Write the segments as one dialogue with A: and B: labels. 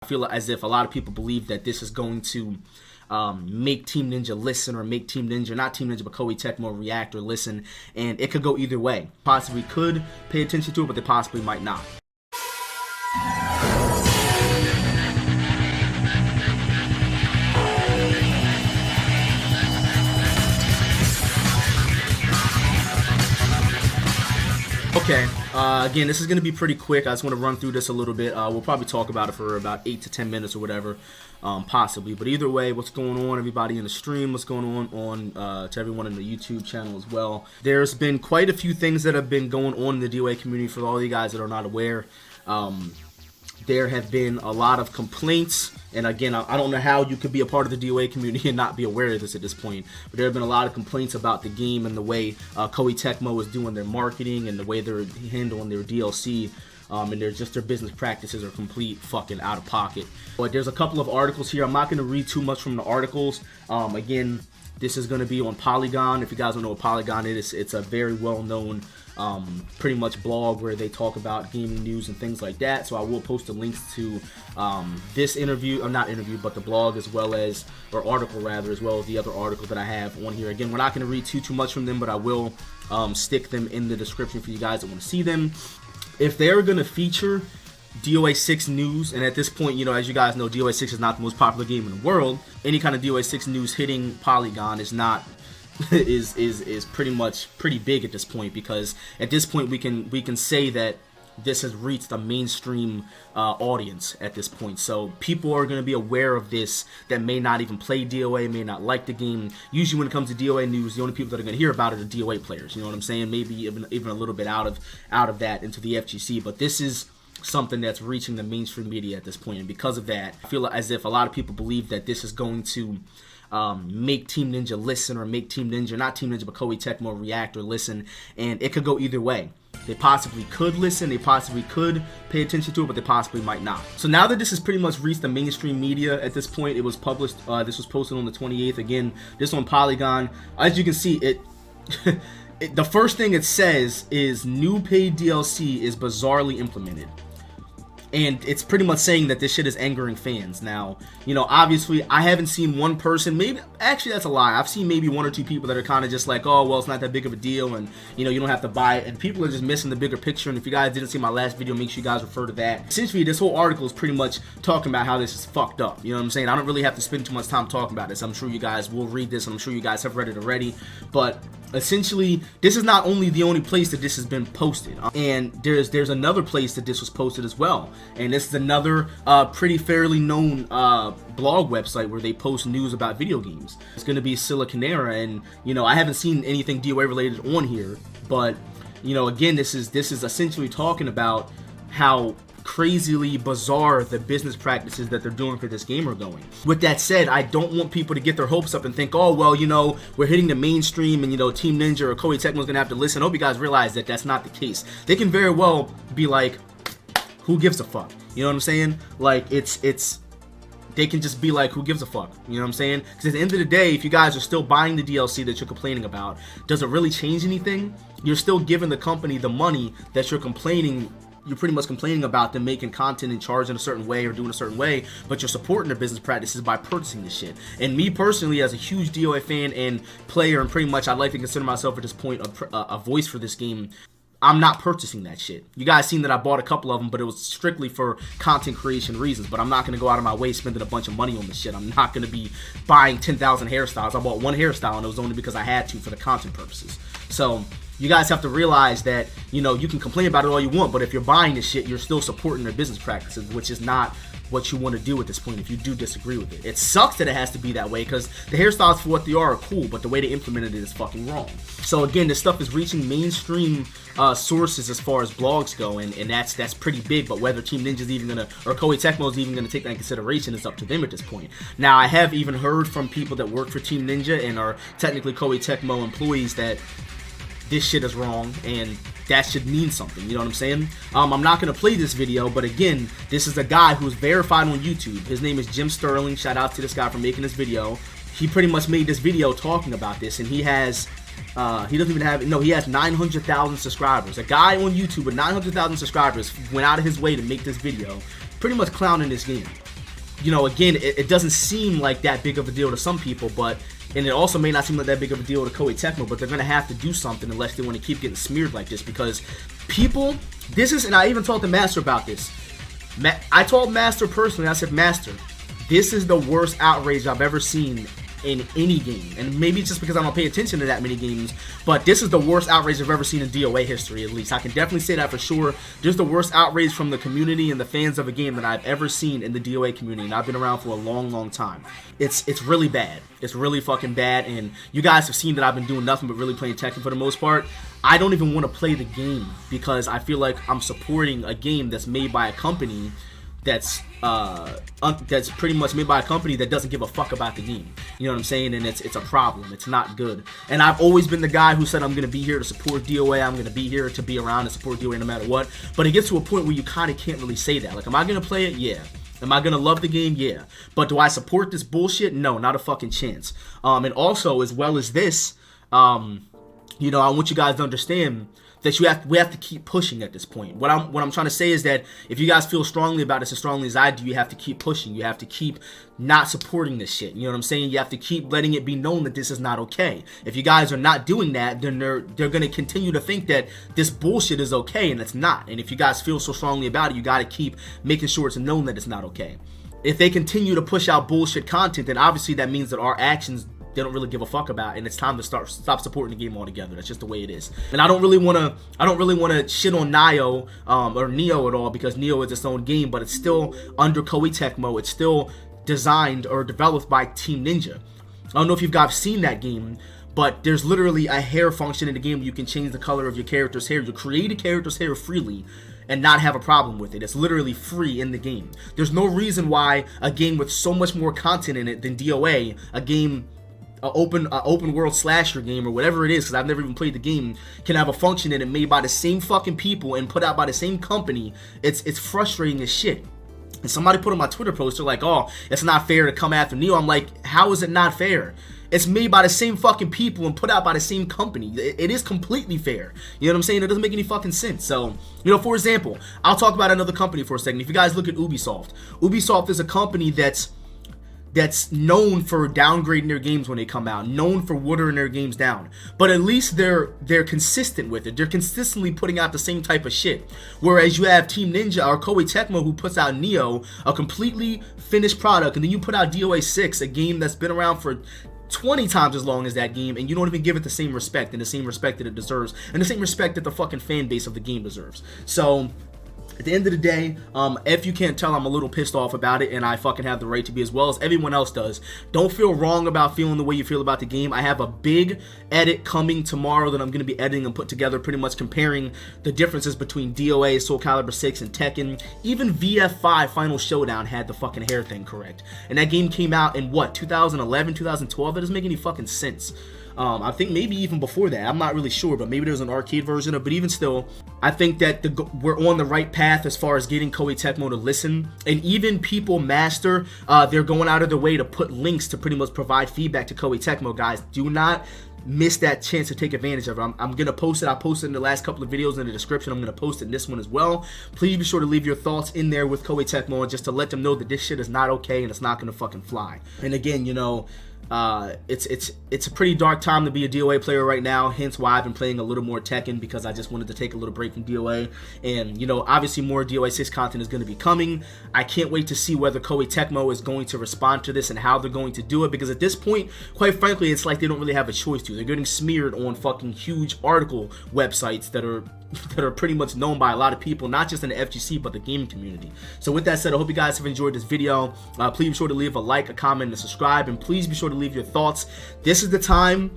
A: I feel as if a lot of people believe that this is going to make Team Ninja listen, or make Team Ninja, not Team Ninja, but Koei Tecmo react or listen, and it could go either way. Possibly could pay attention to it, but they possibly might not. Okay, again, this is going to be pretty quick. I just want to run through this a little bit. We'll probably talk about it for about 8 to 10 minutes or whatever, possibly. But either way, what's going on, everybody in the stream? What's going on to everyone in the YouTube channel as well? There's been quite a few things that have been going on in the DOA community. For all you guys that are not aware, there have been a lot of complaints. And again, I don't know how you could be a part of the DOA community and not be aware of this at this point. But there have been a lot of complaints about the game and the way Koei Tecmo is doing their marketing and the way they're handling their DLC. And their business practices are complete fucking out of pocket. But there's a couple of articles here. I'm not going to read too much from the articles. Again, this is going to be on Polygon. If you guys don't know what Polygon is, it's a very well-known pretty much blog where they talk about gaming news and things like that. So I will post the links to this interview, or not interview, but the blog, as well as, or article rather, as well as the other articles that I have on here. Again, we're not going to read too much from them, but I will stick them in the description for you guys that want to see them. If they're going to feature DOA6 news, and at this point, you know, as you guys know, DOA6 is not the most popular game in the world. Any kind of DOA6 news hitting Polygon is not is pretty big at this point, because at this point we can say that this has reached a mainstream audience at this point. So people are going to be aware of this that may not even play DOA, may not like the game. Usually when it comes to DOA news, the only people that are going to hear about it are DOA players. You know what I'm saying? Maybe even a little bit out of that into the FGC. But this is something that's reaching the mainstream media at this point, and because of that, I feel as if a lot of people believe that this is going to make Team Ninja listen, or make Team Ninja, not Team Ninja, but Koei Tecmo react or listen, and it could go either way. They possibly could listen, they possibly could pay attention to it, but they possibly might not. So now that this has pretty much reached the mainstream media at this point, it was published, this was posted on the 28th, again, this on Polygon. As you can see, the first thing it says is new paid DLC is bizarrely implemented. And it's pretty much saying that this shit is angering fans. Now, you know, obviously, I haven't seen one person, maybe, actually, that's a lie. I've seen maybe one or two people that are kind of just like, oh, well, it's not that big of a deal, and, you know, you don't have to buy it. And people are just missing the bigger picture. And if you guys didn't see my last video, make sure you guys refer to that. Essentially, this whole article is pretty much talking about how this is fucked up. You know what I'm saying? I don't really have to spend too much time talking about this. I'm sure you guys will read this, and I'm sure you guys have read it already. But essentially, this is not only the only place that this has been posted, and there's another place that this was posted as well. And this is another pretty fairly known blog website where they post news about video games. It's going to be Siliconera, and you know, I haven't seen anything DOA related on here, but you know, again, this is essentially talking about how crazily bizarre the business practices that they're doing for this game are going. With that said, I don't want people to get their hopes up and think, oh, well, you know, we're hitting the mainstream, and you know, Team Ninja or Koei Tecmo is gonna have to listen. I hope you guys realize that that's not the case. They can very well be like, who gives a fuck? You know what I'm saying? Like, they can just be like, who gives a fuck? You know what I'm saying? Because at the end of the day, if you guys are still buying the DLC that you're complaining about, does it really change anything? You're still giving the company the money that you're pretty much complaining about them making content and charging a certain way or doing a certain way, but you're supporting their business practices by purchasing this shit. And me personally, as a huge DOA fan and player, and pretty much I'd like to consider myself at this point a voice for this game, I'm not purchasing that shit. You guys seen that I bought a couple of them, but it was strictly for content creation reasons. But I'm not going to go out of my way spending a bunch of money on this shit. I'm not going to be buying 10,000 hairstyles. I bought one hairstyle, and it was only because I had to for the content purposes. So you guys have to realize that, you know, you can complain about it all you want, but if you're buying this shit, you're still supporting their business practices, which is not what you want to do at this point if you do disagree with it. It sucks that it has to be that way, because the hairstyles for what they are cool, but the way they implemented it is fucking wrong. So again, this stuff is reaching mainstream sources as far as blogs go, and that's pretty big. But whether Team Ninja's even gonna, or Koei Tecmo is even gonna take that in consideration is up to them at this point. Now, I have even heard from people that work for Team Ninja and are technically Koei Tecmo employees that this shit is wrong, and that should mean something, you know what I'm saying? I'm not going to play this video, but again, this is a guy who's verified on YouTube. His name is Jim Sterling. Shout out to this guy for making this video. He pretty much made this video talking about this, and he has He doesn't even have, no, he has 900,000 subscribers. A guy on YouTube with 900,000 subscribers went out of his way to make this video, pretty much clowning this game. you know, again, it doesn't seem like that big of a deal to some people, and it also may not seem like that big of a deal to Koei Tecmo, but they're going to have to do something unless they want to keep getting smeared like this, because people, and I even talked to Master about this. I told Master personally, I said, Master, this is the worst outrage I've ever seen in any game, and maybe it's just because I don't pay attention to that many games, but this is the worst outrage I've ever seen in DOA history. At least I can definitely say that for sure. This is the worst outrage from the community and the fans of a game that I've ever seen in the DOA community, and I've been around for a long time. It's really bad. It's really fucking bad, and you guys have seen that I've been doing nothing but really playing Tekken for the most part. I don't even want to play the game because I feel like I'm supporting a game that's made by a company that's pretty much made by a company that doesn't give a fuck about the game. You know what I'm saying? And it's a problem. It's not good. And I've always been the guy who said I'm going to be here to support DOA. I'm going to be here to be around and support DOA no matter what. But it gets to a point where you kind of can't really say that. Like, am I going to play it? Yeah. Am I going to love the game? Yeah. But do I support this bullshit? No, not a fucking chance. And also, as well as this, you know, I want you guys to understand that we have to keep pushing at this point. What I'm trying to say is that if you guys feel strongly about this as strongly as I do, you have to keep pushing. You have to keep not supporting this shit. You know what I'm saying? You have to keep letting it be known that this is not okay. If you guys are not doing that, then they're going to continue to think that this bullshit is okay, and it's not. And if you guys feel so strongly about it, you got to keep making sure it's known that it's not okay. If they continue to push out bullshit content, then obviously that means that our actions they don't really give a fuck about, and it's time to stop supporting the game altogether. That's just the way it is. And I don't really want to shit on Nio or Neo at all, because Neo is its own game, but it's still under Koei Tecmo. It's still designed or developed by Team Ninja. I don't know if you guys seen that game, but there's literally a hair function in the game where you can change the color of your character's hair. You create a character's hair freely and not have a problem with it. It's literally free in the game. There's no reason why a game with so much more content in it than DOA, a game, open world slasher game or whatever it is, because I've never even played the game, can have a function in it made by the same fucking people and put out by the same company. It's frustrating as shit. And somebody put on my Twitter post, they're like, oh, it's not fair to come after Neo. I'm like, how is it not fair? It's made by the same fucking people and put out by the same company. It is completely fair. You know what I'm saying? It doesn't make any fucking sense. So, you know, for example, I'll talk about another company for a second. If you guys look at Ubisoft, Ubisoft is a company that's known for downgrading their games when they come out, known for watering their games down, but at least they're consistent with it. They're consistently putting out the same type of shit. Whereas you have Team Ninja or Koei Tecmo, who puts out Neo, a completely finished product, and then you put out DOA6, a game that's been around for 20 times as long as that game, and you don't even give it the same respect, and the same respect that it deserves, and the same respect that the fucking fan base of the game deserves. So at the end of the day, if you can't tell, I'm a little pissed off about it, and I fucking have the right to be, as well as everyone else does. Don't feel wrong about feeling the way you feel about the game. I have a big edit coming tomorrow that I'm going to be editing and put together, pretty much comparing the differences between DOA, Soul Calibur 6, and Tekken. Even VF5 Final Showdown had the fucking hair thing correct. And that game came out in, what, 2011, 2012? That doesn't make any fucking sense. I think maybe even before that. I'm not really sure, but maybe there's an arcade version of it. But even still, I think that we're on the right path as far as getting Koei Tecmo to listen. And even people, Master, they're going out of their way to put links to pretty much provide feedback to Koei Tecmo. Guys, do not miss that chance to take advantage of it. I'm going to post it. I posted in the last couple of videos in the description. I'm going to post it in this one as well. Please be sure to leave your thoughts in there with Koei Tecmo, just to let them know that this shit is not okay and it's not going to fucking fly. And again, you know, it's a pretty dark time to be a DOA player right now, hence why I've been playing a little more Tekken, because I just wanted to take a little break from DOA. And, you know, obviously more DOA6 content is going to be coming. I can't wait to see whether Koei Tecmo is going to respond to this and how they're going to do it, because at this point, quite frankly, it's like they don't really have a choice to. They're getting smeared on fucking huge article websites that are pretty much known by a lot of people, not just in the FGC, but the gaming community. So with that said, I hope you guys have enjoyed this video. Please be sure to leave a like, a comment, and subscribe, and please be sure to leave your thoughts. This is the time,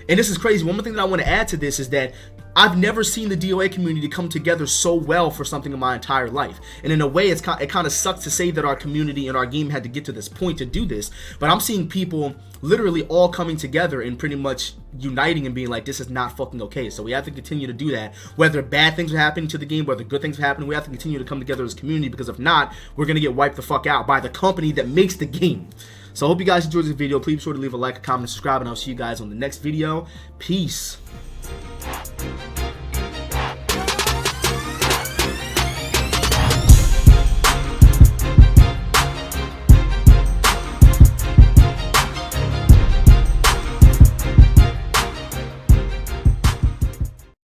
A: and this is crazy. One more thing that I want to add to this is that I've never seen the DOA community come together so well for something in my entire life. And in a way, it kind of sucks to say that our community and our game had to get to this point to do this, but I'm seeing people literally all coming together and pretty much uniting and being like, this is not fucking okay. So we have to continue to do that. Whether bad things are happening to the game, whether good things are happening, we have to continue to come together as a community, because if not, we're going to get wiped the fuck out by the company that makes the game. So I hope you guys enjoyed this video. Please be sure to leave a like, a comment, and subscribe, and I'll see you guys on the next video. Peace.